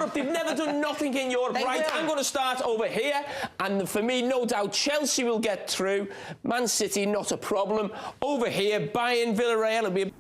Europe. They've never done nothing in Europe. Right, I'm going to start over here. And for me, no doubt, Chelsea will get through. Man City, not a problem. Over here, Bayern, Villarreal, it'll be...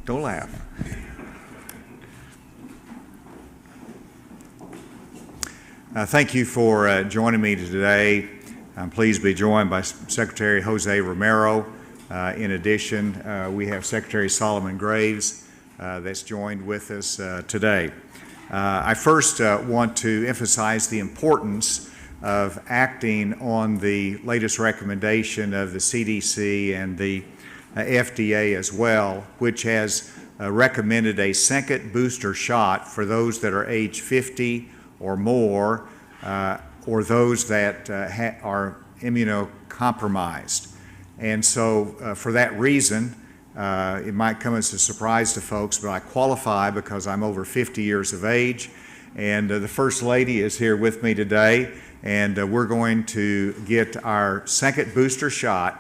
Don't laugh. Thank you for joining me today. I'm pleased to be joined by Secretary Jose Romero. In addition, we have Secretary Solomon Graves that's joined with us today. I first want to emphasize the importance of acting on the latest recommendation of the CDC and the FDA as well, which has recommended a second booster shot for those that are age 50 or more, or those that are immunocompromised. And so for that reason, it might come as a surprise to folks, but I qualify because I'm over 50 years of age, and the First Lady is here with me today, and we're going to get our second booster shot.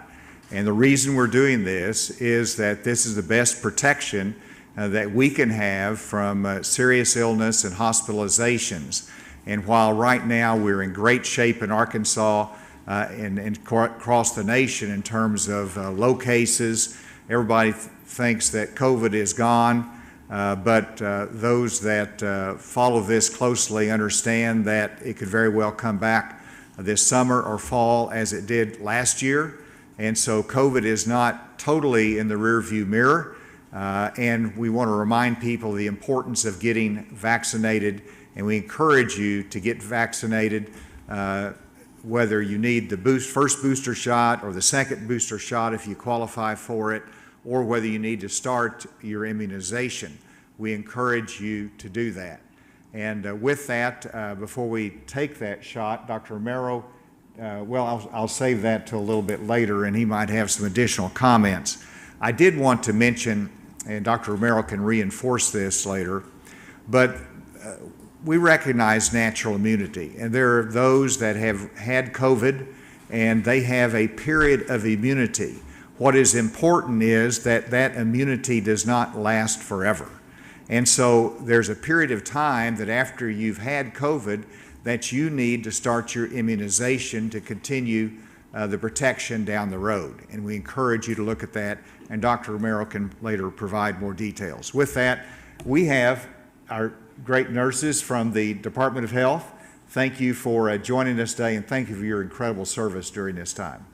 And the reason we're doing this is that this is the best protection that we can have from serious illness and hospitalizations. And while right now we're in great shape in Arkansas and across the nation in terms of low cases, everybody thinks that COVID is gone, but those that follow this closely understand that it could very well come back this summer or fall as it did last year. And so COVID is not totally in the rearview mirror, and we want to remind people the importance of getting vaccinated, and we encourage you to get vaccinated, whether you need the first booster shot or the second booster shot if you qualify for it, or whether you need to start your immunization. We encourage you to do that. And with that, before we take that shot, Dr. Romero, well, I'll save that till a little bit later, and he might have some additional comments. I did want to mention, and Dr. Romero can reinforce this later, but we recognize natural immunity, and there are those that have had COVID, and they have a period of immunity. What is important is that that immunity does not last forever. And so there's a period of time that after you've had COVID that you need to start your immunization to continue the protection down the road. And we encourage you to look at that, and Dr. Romero can later provide more details. With that, we have our great nurses from the Department of Health. Thank you for joining us today, and thank you for your incredible service during this time.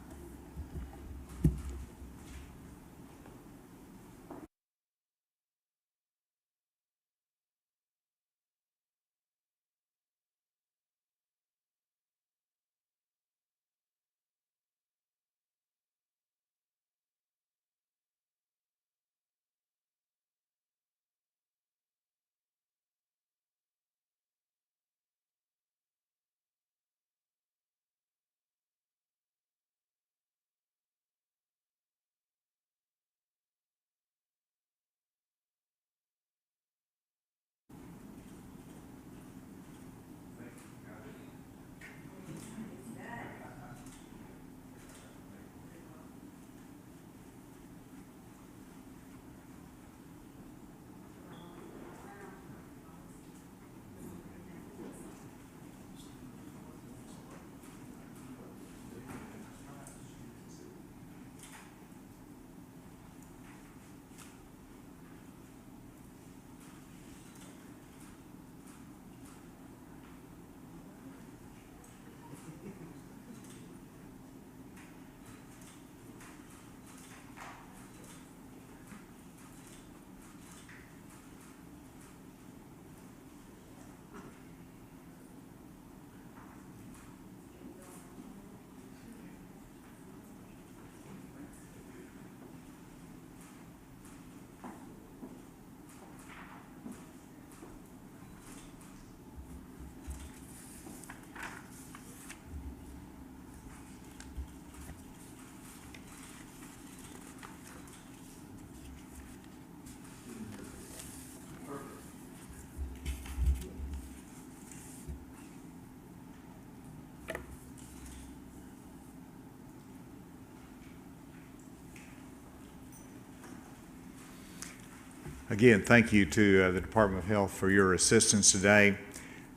Again, thank you to the Department of Health for your assistance today.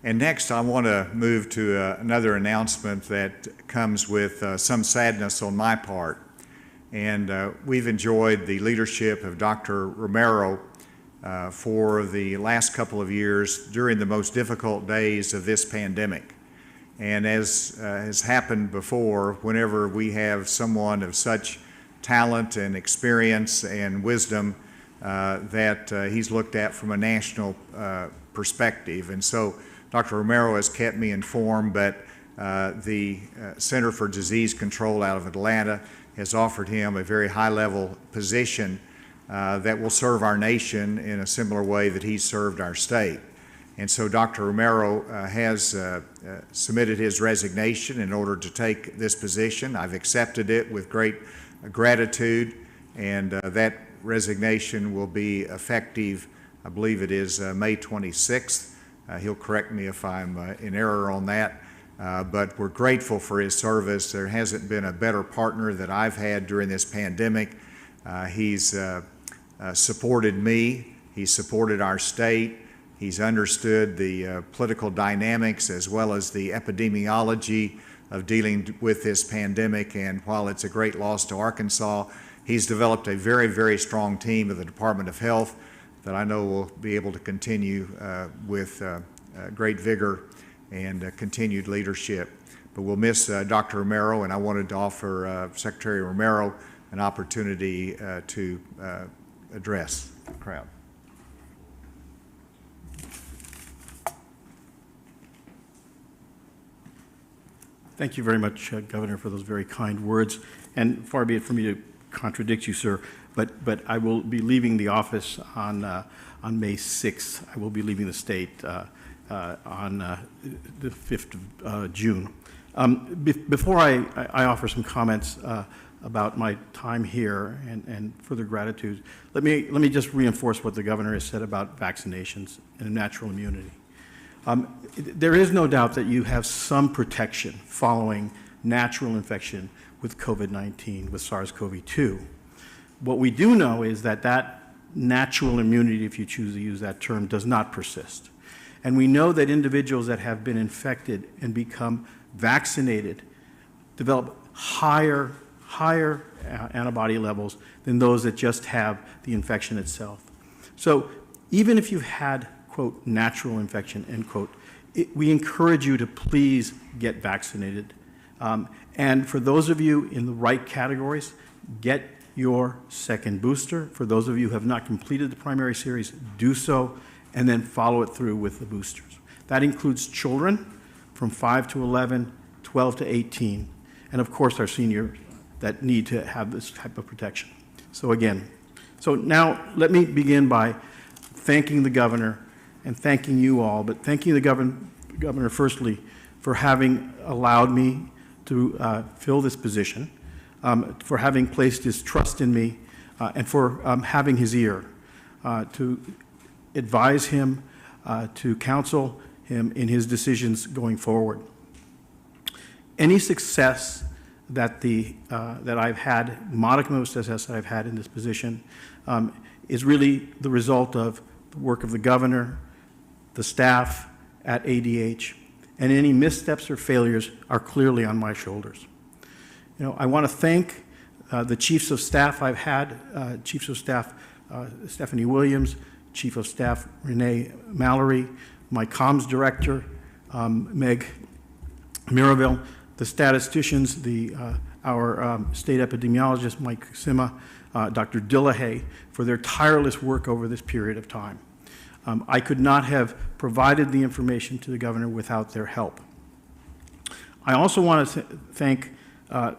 And next, I want to move to another announcement that comes with some sadness on my part. And we've enjoyed the leadership of Dr. Romero for the last couple of years during the most difficult days of this pandemic. And as has happened before, whenever we have someone of such talent and experience and wisdom, that he's looked at from a national perspective. And so Dr. Romero has kept me informed, but the Center for Disease Control out of Atlanta has offered him a very high-level position that will serve our nation in a similar way that he's served our state. And so Dr. Romero has submitted his resignation in order to take this position. I've accepted it with great gratitude, and that resignation will be effective, I believe it is May 26th. He'll correct me if I'm in error on that, but we're grateful for his service. There hasn't been a better partner that I've had during this pandemic. He's supported me, he's supported our state, he's understood the political dynamics as well as the epidemiology of dealing with this pandemic, and while it's a great loss to Arkansas, he's developed a very, very strong team of the Department of Health that I know will be able to continue with great vigor and continued leadership. But we'll miss Dr. Romero, and I wanted to offer Secretary Romero an opportunity to address the crowd. Thank you very much, Governor, for those very kind words. And far be it for me to contradict you, sir, but I will be leaving the office on May 6th. I will be leaving the state on the 5th of June. Before I offer some comments about my time here and further gratitude, let me just reinforce what the governor has said about vaccinations and natural immunity. There is no doubt that you have some protection following natural infection with COVID-19, with SARS-CoV-2. What we do know is that that natural immunity, if you choose to use that term, does not persist. And we know that individuals that have been infected and become vaccinated develop higher antibody levels than those that just have the infection itself. So even if you've had, quote, natural infection, end quote, we encourage you to please get vaccinated. And for those of you in the right categories, get your second booster. For those of you who have not completed the primary series, do so, and then follow it through with the boosters. That includes children from 5 to 11, 12 to 18, and of course our seniors that need to have this type of protection. So now let me begin by thanking the governor and thanking you all, but thanking the governor firstly for having allowed me to fill this position, for having placed his trust in me, and for having his ear to advise him, to counsel him in his decisions going forward. Any success that I've had, modicum of success that I've had in this position, is really the result of the work of the governor, the staff at ADH, and any missteps or failures are clearly on my shoulders. You know, I want to thank the chiefs of staff I've had, Chiefs of Staff Stephanie Williams, Chief of Staff Renee Mallory, my comms director, Meg Miraville, the statisticians, our state epidemiologist, Mike Sima, Dr. Dillahay, for their tireless work over this period of time. I could not have provided the information to the governor without their help. I also want to thank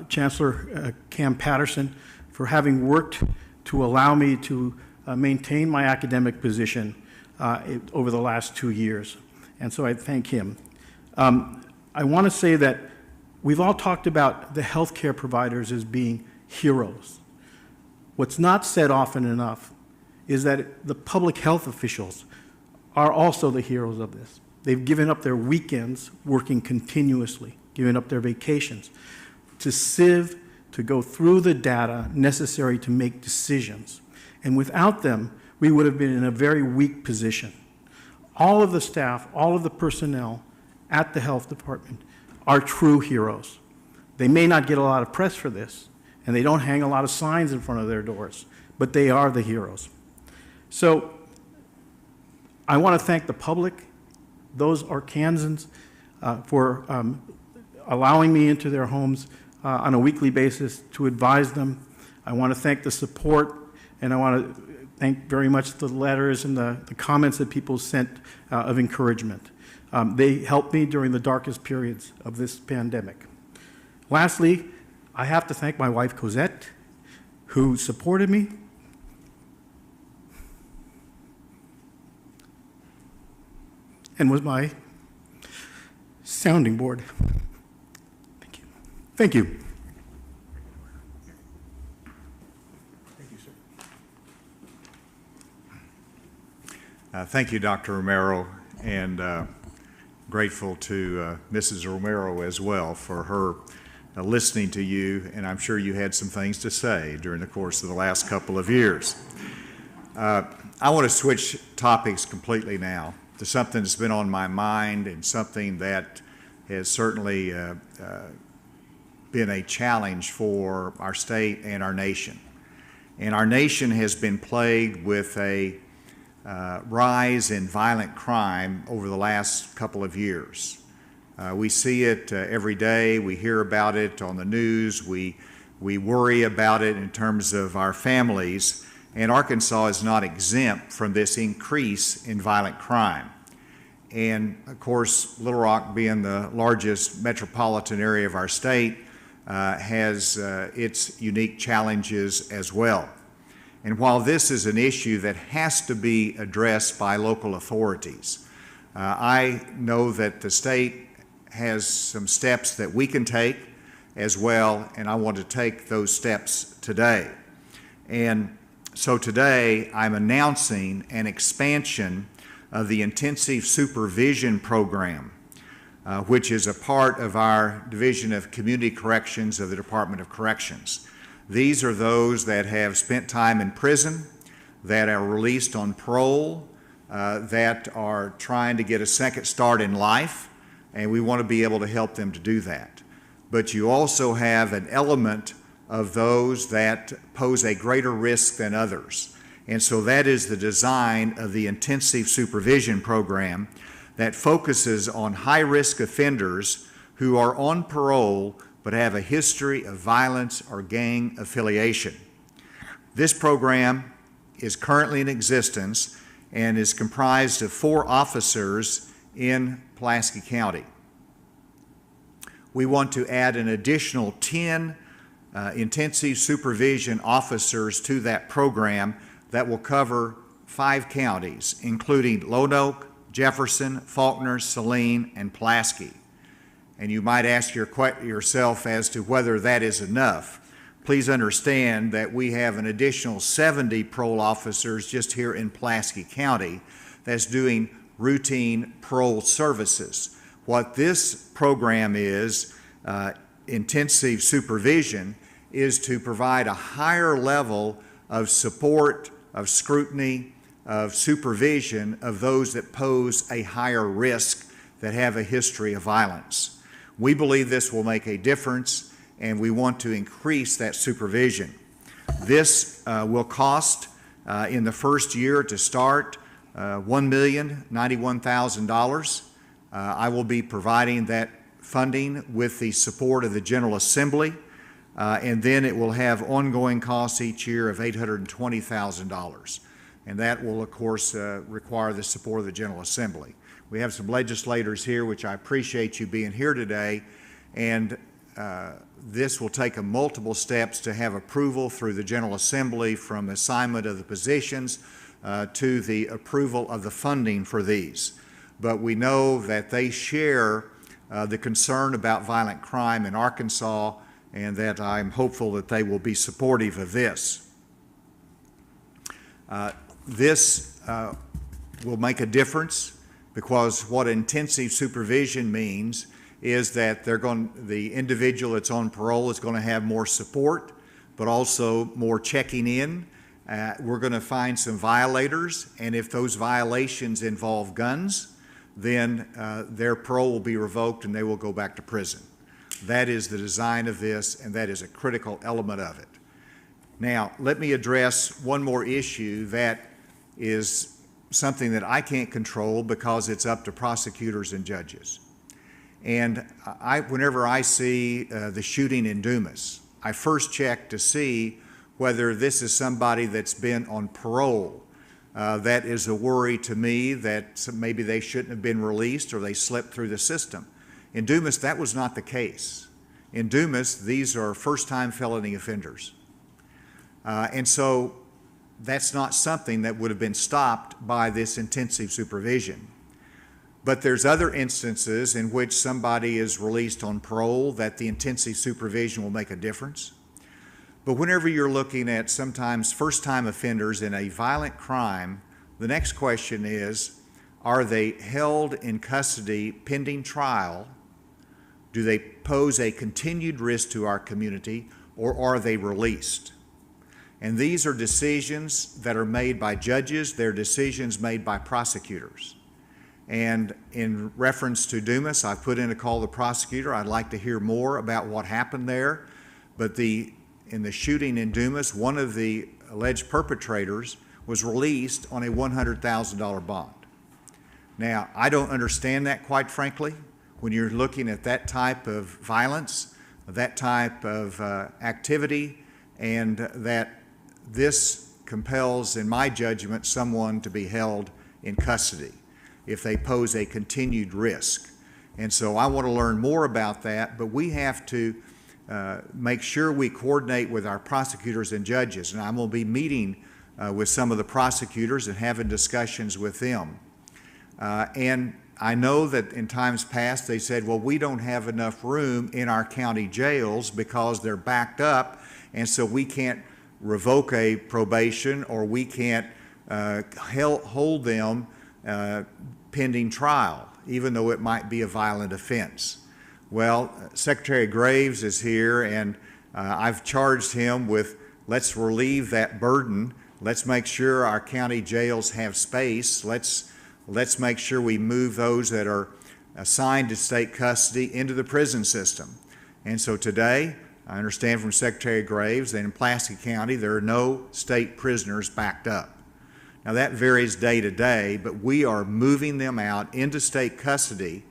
Chancellor Cam Patterson for having worked to allow me to maintain my academic position over the last 2 years, and so I thank him. I want to say that we've all talked about the healthcare providers as being heroes. What's not said often enough is that the public health officials are also the heroes of this. They've given up their weekends working continuously, given up their vacations to sieve, to go through the data necessary to make decisions. And without them, we would have been in a very weak position. All of the staff, all of the personnel at the health department are true heroes. They may not get a lot of press for this, and they don't hang a lot of signs in front of their doors, but they are the heroes. So I want to thank the public, those Arkansans, for allowing me into their homes on a weekly basis to advise them. I want to thank the support, and I want to thank very much the letters and the comments that people sent of encouragement. They helped me during the darkest periods of this pandemic. Lastly, I have to thank my wife, Cosette, who supported me. And was my sounding board. Thank you. Thank you. Thank you, sir. Thank you, Dr. Romero, and grateful to Mrs. Romero as well for her listening to you, and I'm sure you had some things to say during the course of the last couple of years. I want to switch topics completely now to something that's been on my mind and something that has certainly been a challenge for our state and our nation. And our nation has been plagued with a rise in violent crime over the last couple of years. We see it every day. We hear about it on the news. We worry about it in terms of our families. And Arkansas is not exempt from this increase in violent crime. And of course, Little Rock, being the largest metropolitan area of our state, has its unique challenges as well. And while this is an issue that has to be addressed by local authorities, I know that the state has some steps that we can take as well, and I want to take those steps today. And so today, I'm announcing an expansion of the Intensive Supervision Program, which is a part of our Division of Community Corrections of the Department of Corrections. These are those that have spent time in prison, that are released on parole, that are trying to get a second start in life, and we want to be able to help them to do that. But you also have an element of those that pose a greater risk than others. And so that is the design of the Intensive Supervision Program that focuses on high-risk offenders who are on parole but have a history of violence or gang affiliation. This program is currently in existence and is comprised of 4 officers in Pulaski County. We want to add an additional 10 intensive supervision officers to that program that will cover 5 counties, including Lonoke, Jefferson, Faulkner, Saline, and Pulaski. And you might ask yourself as to whether that is enough. Please understand that we have an additional 70 parole officers just here in Pulaski County that's doing routine parole services. What this program is, intensive supervision, is to provide a higher level of support, of scrutiny, of supervision of those that pose a higher risk, that have a history of violence. We believe this will make a difference, and we want to increase that supervision. This will cost, in the first year to start, $1,091,000. I will be providing that funding with the support of the General Assembly, and then it will have ongoing costs each year of $820,000. And that will, of course, require the support of the General Assembly. We have some legislators here, which I appreciate you being here today, and this will take multiple steps to have approval through the General Assembly, from assignment of the positions to the approval of the funding for these. But we know that they share the concern about violent crime in Arkansas, and that I'm hopeful that they will be supportive of this. This will make a difference, because what intensive supervision means is that the individual that's on parole is going to have more support, but also more checking in, We're going to find some violators, and if those violations involve guns, then their parole will be revoked and they will go back to prison. That is the design of this, and that is a critical element of it. Now, let me address one more issue that is something that I can't control because it's up to prosecutors and judges. And whenever I see the shooting in Dumas, I first check to see whether this is somebody that's been on parole. That is a worry to me that maybe they shouldn't have been released or they slipped through the system. In Dumas, that was not the case. In Dumas, these are first-time felony offenders. And so that's not something that would have been stopped by this intensive supervision. But there's other instances in which somebody is released on parole that the intensive supervision will make a difference. But whenever you're looking at sometimes first-time offenders in a violent crime, the next question is, are they held in custody pending trial? Do they pose a continued risk to our community, or are they released? And these are decisions that are made by judges. They're decisions made by prosecutors. And in reference to Dumas, I put in a call to the prosecutor. I'd like to hear more about what happened there. But in the shooting in Dumas, one of the alleged perpetrators was released on a $100,000 bond. Now, I don't understand that, quite frankly. When you're looking at that type of violence, that type of activity, and that this compels, in my judgment, someone to be held in custody if they pose a continued risk. And so I want to learn more about that, but we have to make sure we coordinate with our prosecutors and judges. And I'm going to be meeting with some of the prosecutors and having discussions with them. And I know that in times past they said, well, we don't have enough room in our county jails because they're backed up, and so we can't revoke a probation or we can't hold them pending trial, even though it might be a violent offense. Well, Secretary Graves is here, and I've charged him with, let's relieve that burden. Let's make sure our county jails have space. Let's make sure we move those that are assigned to state custody into the prison system. And so today, I understand from Secretary Graves that in Pulaski County there are no state prisoners backed up. Now that varies day to day, but we are moving them out into state custody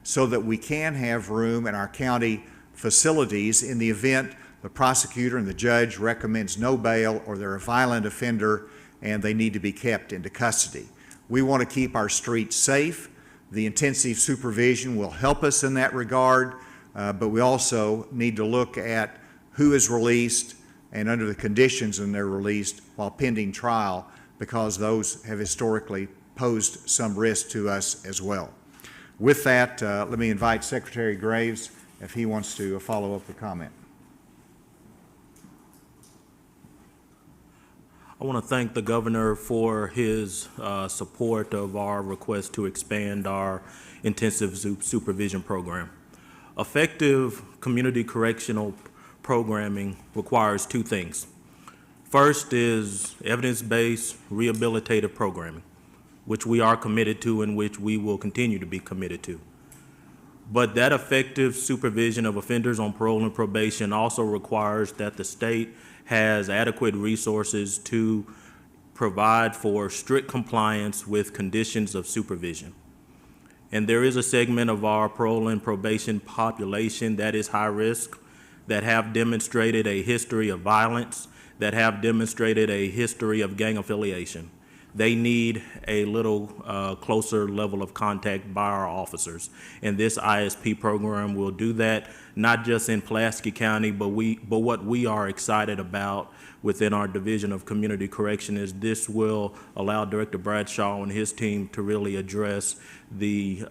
so that we can have room in our county facilities in the event the prosecutor and the judge recommends no bail or they're a violent offender and they need to be kept into custody. We want to keep our streets safe. The intensive supervision will help us in that regard, but we also need to look at who is released and under the conditions when they're released while pending trial, because those have historically posed some risk to us as well. With that, let me invite Secretary Graves if he wants to follow up the comment. I want to thank the governor for his support of our request to expand our intensive supervision program. Effective community correctional programming requires two things. First is evidence-based rehabilitative programming, which we are committed to and which we will continue to be committed to. But that effective supervision of offenders on parole and probation also requires that the state has adequate resources to provide for strict compliance with conditions of supervision. And there is a segment of our parole and probation population that is high risk, that have demonstrated a history of violence, that have demonstrated a history of gang affiliation. They need a little closer level of contact by our officers. And this ISP program will do that, not just in Pulaski County, but what we are excited about within our Division of Community Correction is this will allow Director Bradshaw and his team to really address the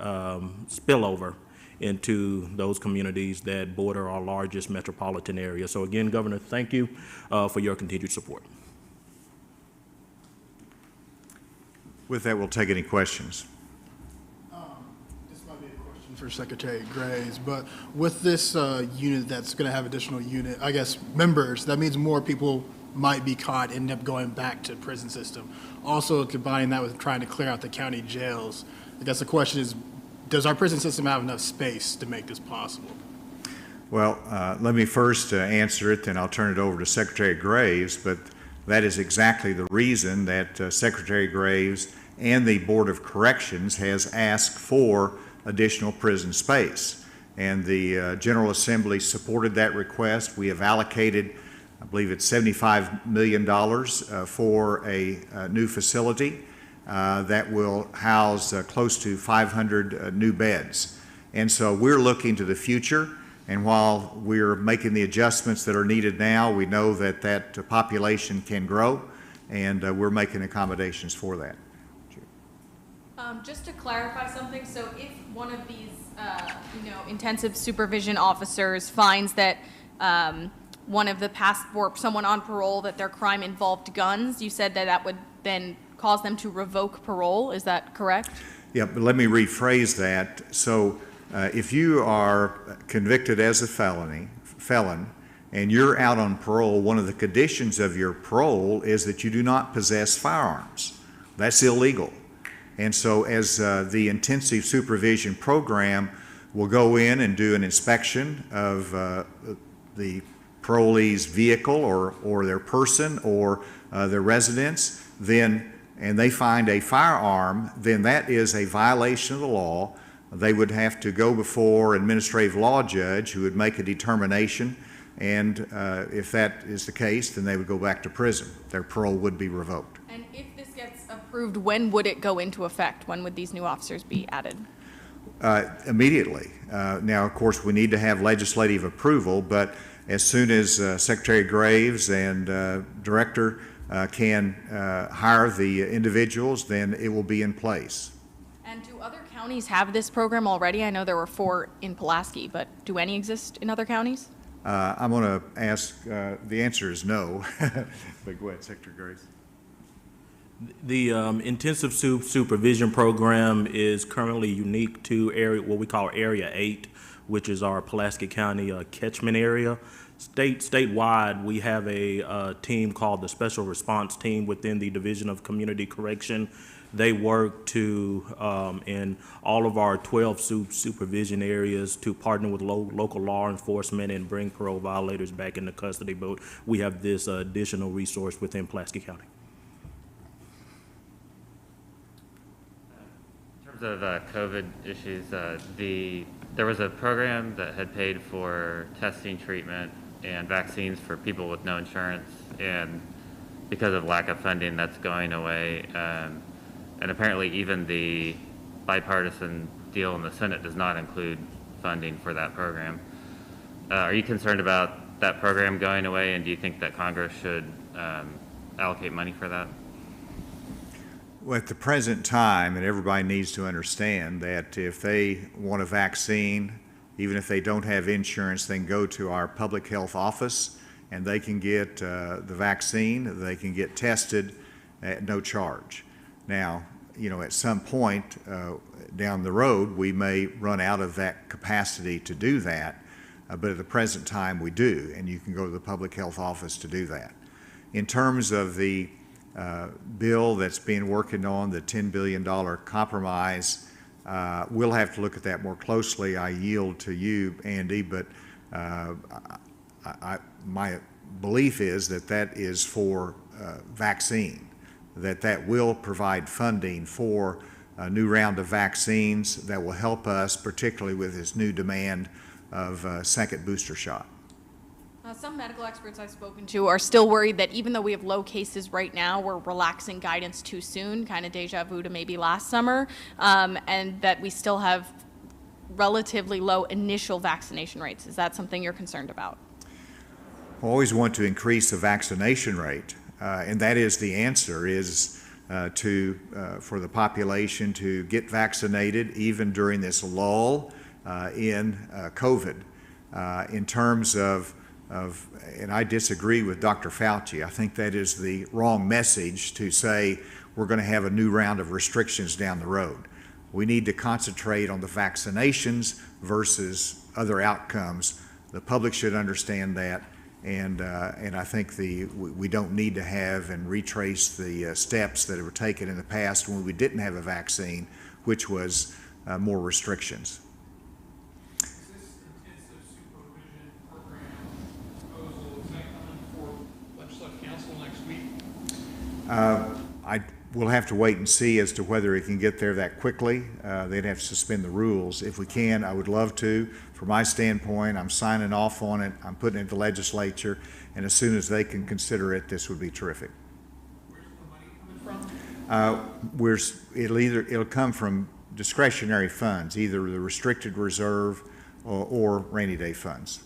spillover into those communities that border our largest metropolitan area. So again, Governor, thank you for your continued support. With that, we'll take any questions. This might be a question for Secretary Graves, but with this unit that's going to have additional members, that means more people might be caught, end up going back to prison system. Also, combining that with trying to clear out the county jails, I guess the question is, does our prison system have enough space to make this possible? Well, let me first answer it, then I'll turn it over to Secretary Graves, but that is exactly the reason that Secretary Graves and the Board of Corrections has asked for additional prison space. And the General Assembly supported that request. We have allocated, I believe it's $75 million for a new facility that will house close to 500 new beds. And so we're looking to the future, and while we're making the adjustments that are needed now, we know that that population can grow, and we're making accommodations for that. Just to clarify something, so if one of these, intensive supervision officers finds that one of the or someone on parole, that their crime involved guns, you said that that would then cause them to revoke parole, is that correct? Yeah, but let me rephrase that. So if you are convicted as a felon, and you're out on parole, one of the conditions of your parole is that you do not possess firearms. That's illegal. And so as the intensive supervision program will go in and do an inspection of the parolee's vehicle or their person or their residence, and they find a firearm, then that is a violation of the law. They would have to go before an administrative law judge who would make a determination, and if that is the case, then they would go back to prison. Their parole would be revoked. And if this gets approved, when would it go into effect? When would these new officers be added? Immediately. Now, of course, we need to have legislative approval, but as soon as Secretary Graves and Director can hire the individuals, then it will be in place. And do other counties have this program already? I know there were 4 in Pulaski, but do any exist in other counties? I'm going to ask, the answer is no, but go ahead, Secretary Graves. The intensive supervision program is currently unique to what we call Area 8, which is our Pulaski County catchment area. Statewide, we have a team called the Special Response Team within the Division of Community Correction. They work to, in all of our 12 supervision areas, to partner with local law enforcement and bring parole violators back into custody. But we have this additional resource within Pulaski County. In terms of COVID issues, there was a program that had paid for testing, treatment, and vaccines for people with no insurance, and because of lack of funding, that's going away. And apparently even the bipartisan deal in the Senate does not include funding for that program. Are you concerned about that program going away, and do you think that Congress should allocate money for that? Well, at the present time, and everybody needs to understand that if they want a vaccine, even if they don't have insurance, they can go to our public health office and they can get the vaccine, they can get tested at no charge. Now, at some point down the road, we may run out of that capacity to do that, but at the present time we do, and you can go to the public health office to do that. In terms of the bill that's being working on, the $10 billion compromise, we'll have to look at that more closely. I yield to you, Andy, but my belief is that that is for vaccine, that will provide funding for a new round of vaccines that will help us, particularly with this new demand of second booster shot. Some medical experts I've spoken to are still worried that even though we have low cases right now, we're relaxing guidance too soon, kind of deja vu to maybe last summer, and that we still have relatively low initial vaccination rates. Is that something you're concerned about? I always want to increase the vaccination rate, and that is the answer, is for the population to get vaccinated even during this lull in COVID. In terms of, and I disagree with Dr. Fauci. I think that is the wrong message to say we're going to have a new round of restrictions down the road. We need to concentrate on the vaccinations versus other outcomes. The public should understand that, And I think we don't need to have and retrace the steps that were taken in the past when we didn't have a vaccine, which was more restrictions. Is this intensive supervision program proposal, is that coming for legislative council next week? We'll have to wait and see as to whether it can get there that quickly. They'd have to suspend the rules. If we can, I would love to. From my standpoint, I'm signing off on it. I'm putting it in the legislature, and as soon as they can consider it, this would be terrific. Where's the money coming from? It'll come from discretionary funds, either the restricted reserve or rainy day funds.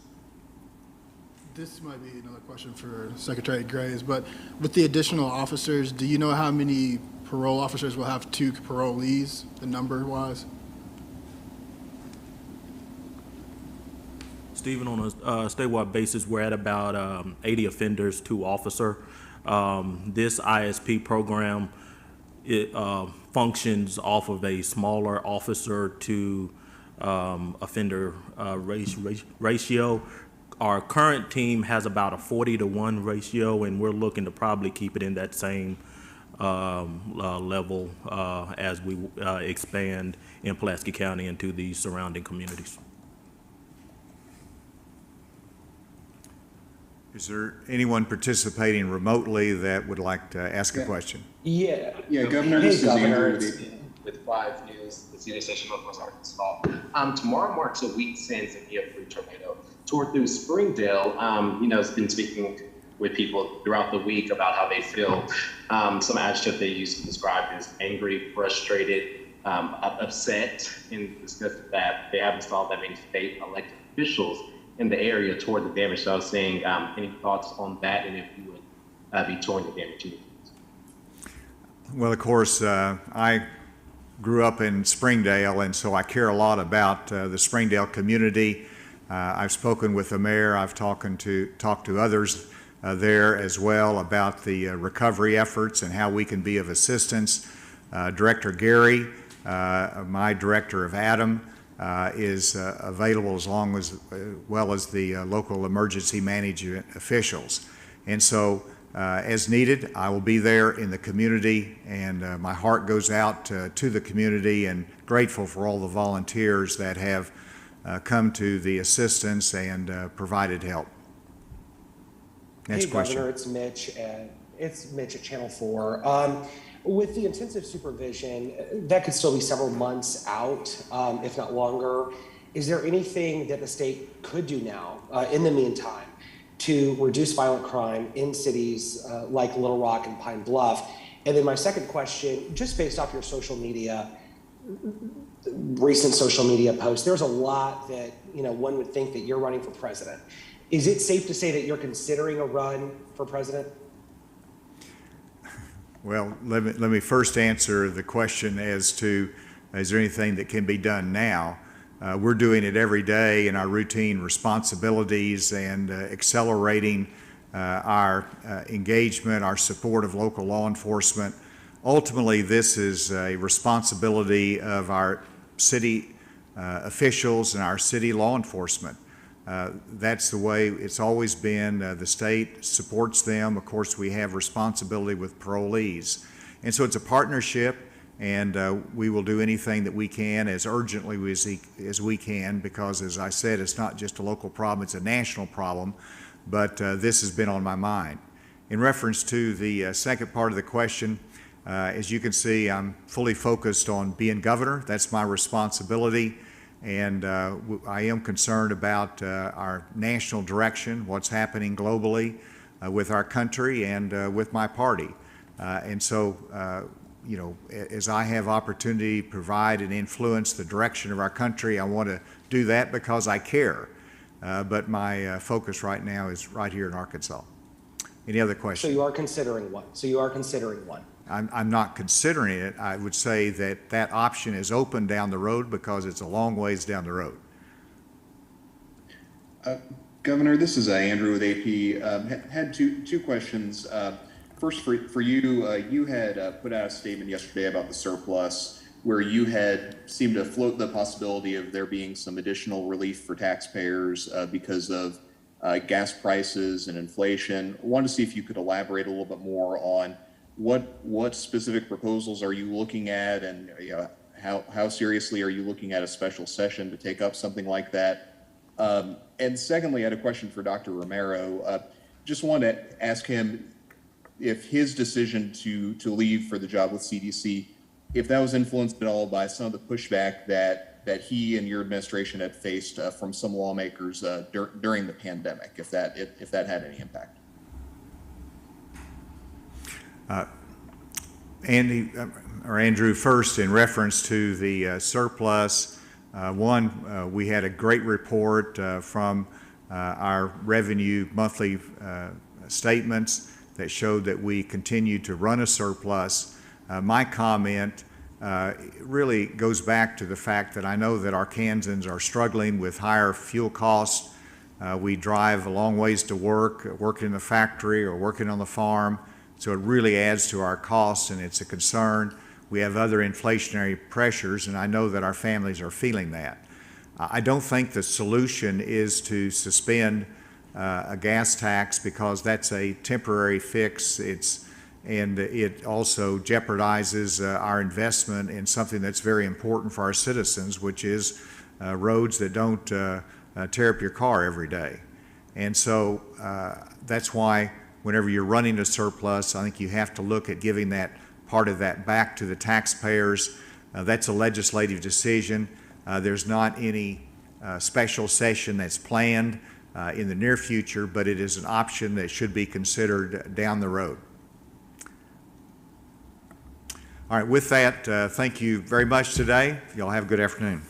This might be another question for Secretary Graves, but with the additional officers, do you know how many parole officers will have 2 parolees, the number-wise? Stephen, on a statewide basis, we're at about 80 offenders to officer. This ISP program, it functions off of a smaller officer to offender ratio. Our current team has about a 40-to-1 ratio, and we're looking to probably keep it in that same level as we expand in Pulaski County into the surrounding communities. Is there anyone participating remotely that would like to ask a question? Yeah, Governor, hey, this is Governor, Andrew with 5 News, the senior station of Northwest Arkansas. Tomorrow marks a week since a Free tornado tore through Springdale. It's been speaking with people throughout the week about how they feel. Some adjective they use to describe is angry, frustrated, upset, and discussed that they haven't saw that many state elected officials in the area toward the damage. So I was saying, any thoughts on that, and if you would be touring the damage? Well, of course, I grew up in Springdale, and so I care a lot about the Springdale community. I've spoken with the mayor. I've talked to others there as well about the recovery efforts and how we can be of assistance. Director Gary, my director of ADAM, is available as well as the local emergency management officials. And so as needed, I will be there in the community, and my heart goes out to the community, and grateful for all the volunteers that have come to the assistance and provided help. Next question. Governor, it's Mitch at Channel 4. With the intensive supervision, that could still be several months out, if not longer. Is there anything that the state could do now, in the meantime, to reduce violent crime in cities like Little Rock and Pine Bluff? And then my second question, just based off your recent social media posts, there's a lot that one would think that you're running for president. Is it safe to say that you're considering a run for president? Well, let me first answer the question as to, is there anything that can be done now? We're doing it every day in our routine responsibilities and accelerating our engagement, our support of local law enforcement. Ultimately, this is a responsibility of our city officials and our city law enforcement. That's the way it's always been. The state supports them. Of course, we have responsibility with parolees. And so it's a partnership, and we will do anything that we can as urgently as we can, because, as I said, it's not just a local problem, it's a national problem, but this has been on my mind. In reference to the second part of the question, as you can see, I'm fully focused on being governor. That's my responsibility. And I am concerned about our national direction, what's happening globally with our country and with my party. And so, as I have opportunity to provide and influence the direction of our country, I want to do that because I care. But my focus right now is right here in Arkansas. Any other questions? So you are considering one? I'm not considering it. I would say that option is open down the road because it's a long ways down the road. Governor, this is Andrew with AP. Had two questions. First, for you, you had put out a statement yesterday about the surplus where you had seemed to float the possibility of there being some additional relief for taxpayers because of gas prices and inflation. I wanted to see if you could elaborate a little bit more on what specific proposals are you looking at, and how seriously are you looking at a special session to take up something like that? And secondly, I had a question for Dr. Romero. Just wanted to ask him if his decision to leave for the job with CDC, if that was influenced at all by some of the pushback that he and your administration had faced from some lawmakers during the pandemic, if that had any impact. Andrew, first in reference to the surplus, we had a great report from our revenue monthly statements that showed that we continue to run a surplus. My comment really goes back to the fact that I know that Arkansans are struggling with higher fuel costs. We drive a long ways to work, working in the factory or working on the farm, so it really adds to our costs, and it's a concern. We have other inflationary pressures, and I know that our families are feeling that. I don't think the solution is to suspend a gas tax, because that's a temporary fix. And it also jeopardizes our investment in something that's very important for our citizens, which is roads that don't tear up your car every day. And so that's why whenever you're running a surplus, I think you have to look at giving that part of that back to the taxpayers. That's a legislative decision. There's not any special session that's planned in the near future, but it is an option that should be considered down the road. All right, with that, thank you very much today. Y'all have a good afternoon.